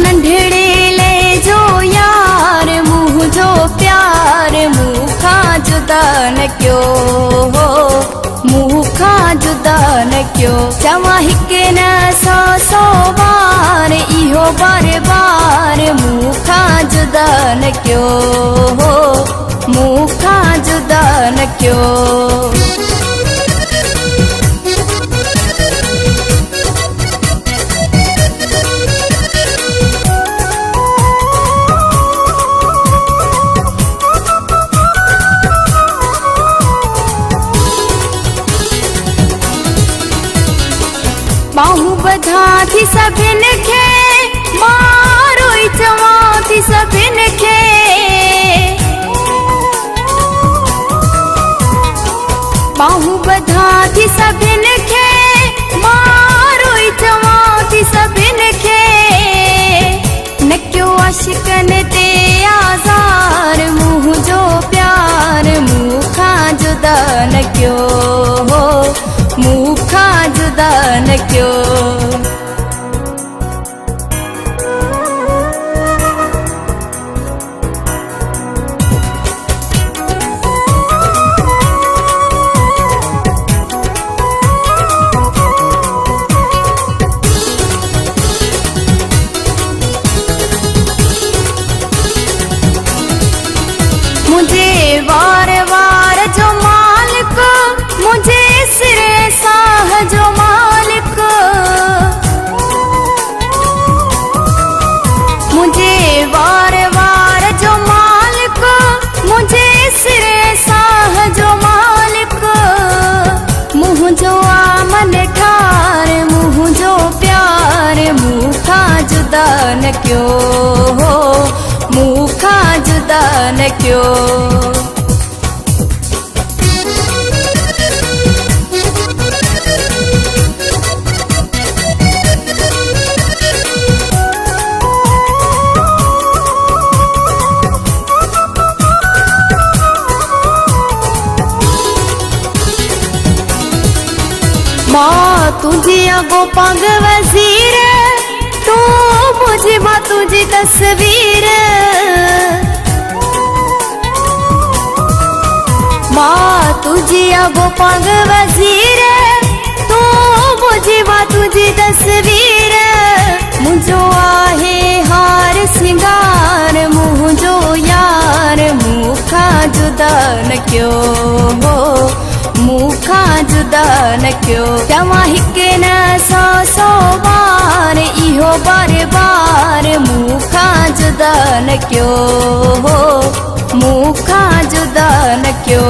नंढड़े ले जो यार मुँह जो प्यार मुखा जुदा न क्यो हो, मुखा जुदा न क्यो। चवा हिके न सौ सौ बार इहो बार बार मुखा जुदा न क्यो हो, मुखा जुदा न क्यो। बाहू बधा थी सभिन खे मारो चवा थी सभिन खे, बाहू बधा थी सभिन खे मारो चवा थी सभिन खे। न क्यों आशिकन ते आज़ार मुँह जो प्यार मुखा जुदा न क्यो हो, मुखा जुदा न क्यो। मुझे वार वार जो मालिक, मुझे सिरे साह जो मालिक, मुझे वार वार जो मालिक, मुझे सिरे साह जो मालिक। मुँह जो आमन ठार मुँह जो प्यार मुखा जुदा न क्यो हो, मुखा जुदा न क्यो। माँ तुझी अगो पंग वजीर, तू मुझे माँ तुझी तस्वीर। माँ तुझी अगो पंग वजीर, तू मुझे माँ तुझी तस्वीर। मुझो आहे हार सिंगार मुँह जो यार मुखा जुदा न क्यो हो, मुखा जुदा न क्यो। चवा हिके न सौ सौ बार इहो बार बार मुखा जुदा न क्यो हो, मुखा जुदा न क्यो।